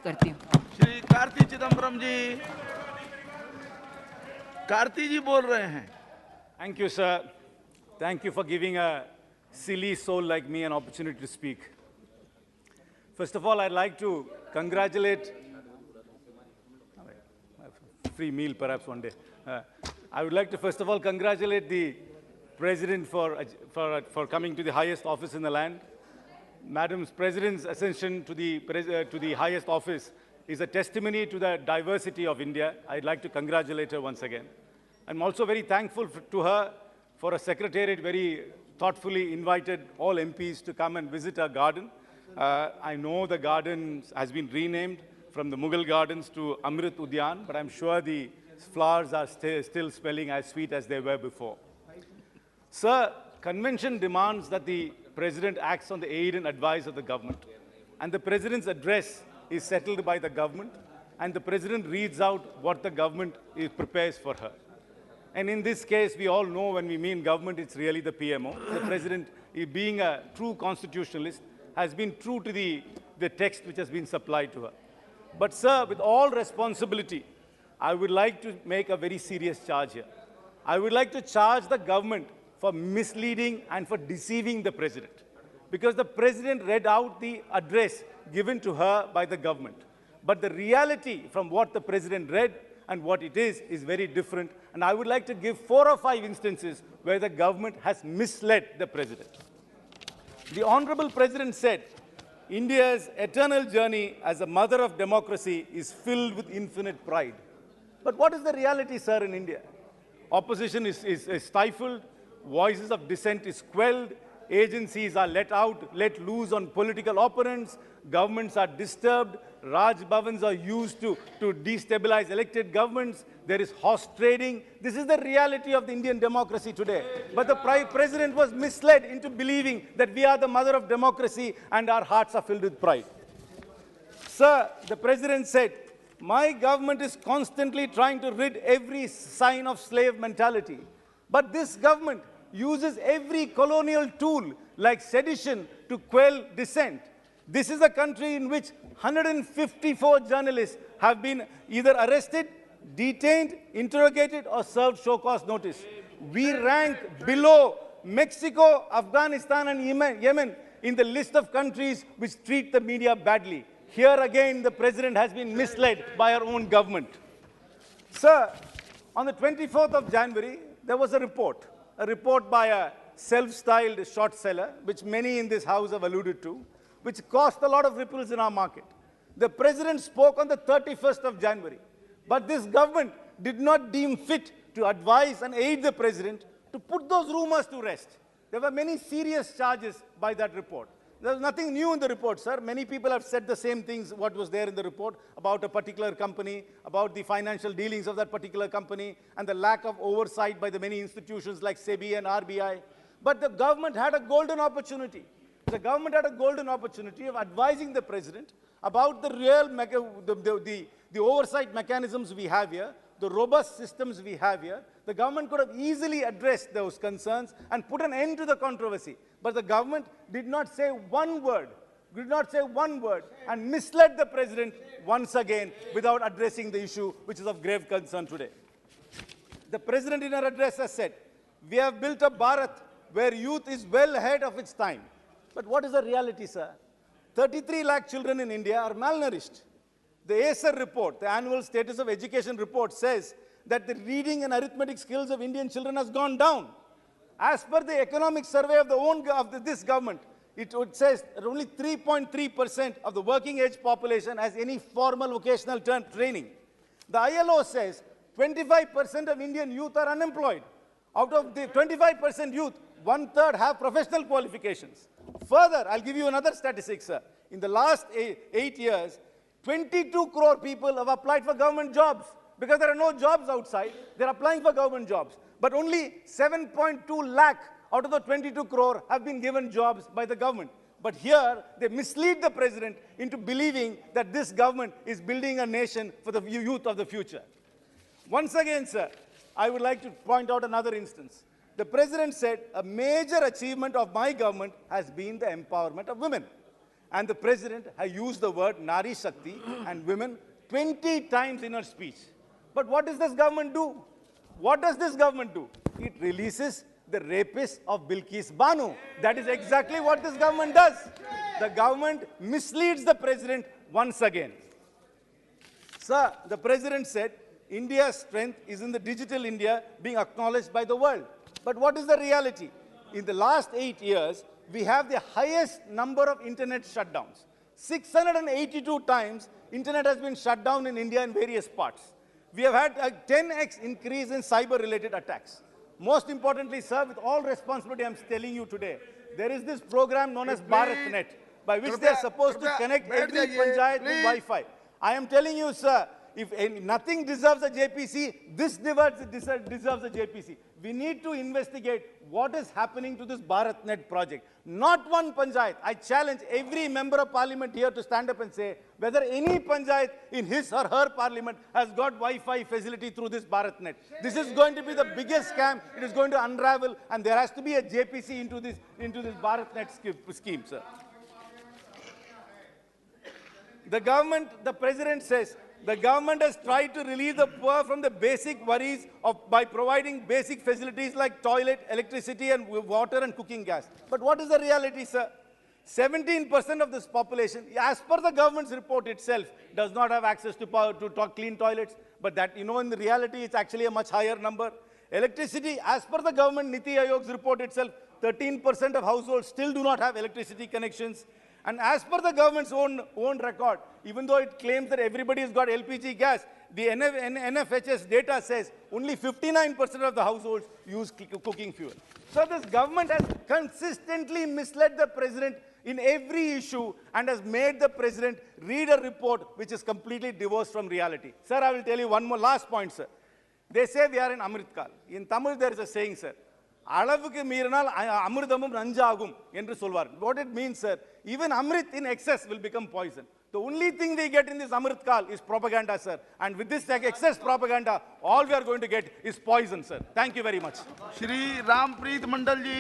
करती हूँ। श्री कार्ति चिदम्बरम जी, कार्ति जी बोल रहे हैं। Thank you, sir. Thank you for giving a silly soul like me an opportunity to speak. First of all, I'd like to congratulate, free meal perhaps one day. I would like to first of all congratulate the President for coming to the highest office in the land. Madam's President's ascension to the highest office is a testimony to the diversity of India. I'd like to congratulate her once again. I'm also very thankful to her for a secretariat very thoughtfully invited all MPs to come and visit our garden. I know the garden has been renamed from the Mughal Gardens to Amrit Udyan, but I'm sure the flowers are still smelling as sweet as they were before. Sir, convention demands that the President acts on the aid and advice of the government. And the President's address is settled by the government, and the President reads out what the government prepares for her. And in this case, we all know when we mean government, it's really the PMO. The President, being a true constitutionalist, has been true to the text which has been supplied to her. But sir, with all responsibility, I would like to make a very serious charge here. I would like to charge the government for misleading and for deceiving the President. Because the President read out the address given to her by the government. But the reality from what the President read and what it is very different. And I would like to give 4 or 5 instances where the government has misled the President. The Honorable President said, India's eternal journey as a mother of democracy is filled with infinite pride. But what is the reality, sir, in India? Opposition is stifled, voices of dissent is quelled, agencies are let loose on political opponents, governments are disturbed, Raj Bhavans are used to destabilize elected governments, there is horse trading. This is the reality of the Indian democracy today. But the President was misled into believing that we are the mother of democracy and our hearts are filled with pride. Sir, the President said, my government is constantly trying to rid every sign of slave mentality. But this government uses every colonial tool like sedition to quell dissent. This is a country in which 154 journalists have been either arrested, detained, interrogated, or served show-cause notice. We rank below Mexico, Afghanistan, and Yemen in the list of countries which treat the media badly. Here again, the President has been misled by our own government. Sir, on the 24th of January, there was a report by a self-styled short seller, which many in this house have alluded to, which caused a lot of ripples in our market. The President spoke on the 31st of January, but this government did not deem fit to advise and aid the President to put those rumors to rest. There were many serious charges by that report. There was nothing new in the report, sir. Many people have said the same things, what was there in the report, about a particular company, about the financial dealings of that particular company, and the lack of oversight by the many institutions like SEBI and RBI. But the government had a golden opportunity. The government had a golden opportunity of advising the President about the real, the oversight mechanisms we have here, the robust systems we have here. The government could have easily addressed those concerns and put an end to the controversy. But the government did not say one word, and misled the President once again without addressing the issue which is of grave concern today. The President in her address has said, we have built a Bharat where youth is well ahead of its time. But what is the reality, sir? 33 lakh children in India are malnourished. The ACER report, the Annual Status of Education report, says that the reading and arithmetic skills of Indian children has gone down. As per the economic survey of this government, it says that only 3.3% of the working age population has any formal vocational training. The ILO says 25% of Indian youth are unemployed. Out of the 25% youth, 1/3 have professional qualifications. Further, I'll give you another statistic, sir. In the last 8 years, 22 crore people have applied for government jobs. Because there are no jobs outside, they're applying for government jobs. But only 7.2 lakh out of the 22 crore have been given jobs by the government. But here, they mislead the President into believing that this government is building a nation for the youth of the future. Once again, sir, I would like to point out another instance. The President said a major achievement of my government has been the empowerment of women. And the president has used the word Nari Shakti and women 20 times in her speech. But what does this government do? What does this government do? It releases the rapist of Bilkis Banu. That is exactly what this government does. The government misleads the president once again. Sir, the president said India's strength is in the digital India being acknowledged by the world. But what is the reality? In the last 8 years, we have the highest number of internet shutdowns. 682 times, internet has been shut down in India in various parts. We have had a 10x increase in cyber-related attacks. Most importantly, sir, with all responsibility, I'm telling you today, there is this program known as BharatNet, by which they are supposed to connect every panchayat with Wi-Fi. I am telling you, sir, if nothing deserves a JPC, this deserves a JPC. We need to investigate what is happening to this BharatNet project. Not one panchayat. I challenge every member of parliament here to stand up and say whether any panchayat in his or her parliament has got Wi-Fi facility through this BharatNet. This is going to be the biggest scam. It is going to unravel, and there has to be a JPC into this BharatNet scheme, sir. The president says, the government has tried to relieve the poor from the basic worries by providing basic facilities like toilet, electricity, and water and cooking gas. But what is the reality, sir? 17% of this population, as per the government's report itself, does not have access to clean toilets. But that, in the reality, it's actually a much higher number. Electricity, as per the government Niti Aayog's report itself, 13% of households still do not have electricity connections. And as per the government's own record, even though it claims that everybody has got LPG gas, the NFHS data says only 59% of the households use cooking fuel. So this government has consistently misled the president in every issue and has made the president read a report which is completely divorced from reality. Sir, I will tell you one more last point, sir. They say we are in Amrit Kal. In Tamil, there is a saying, sir. அளவுக்கு மீறினால் அமிர்தமும் நஞ்சாகும் என்று சொல்வார். What it means, sir, even Amrit in excess will become poison. The only thing we get in this Amrit Kal is propaganda, sir. And with this excess propaganda, all we are going to get is poison, sir. Thank you very much. Shri Rampreet Mandal ji.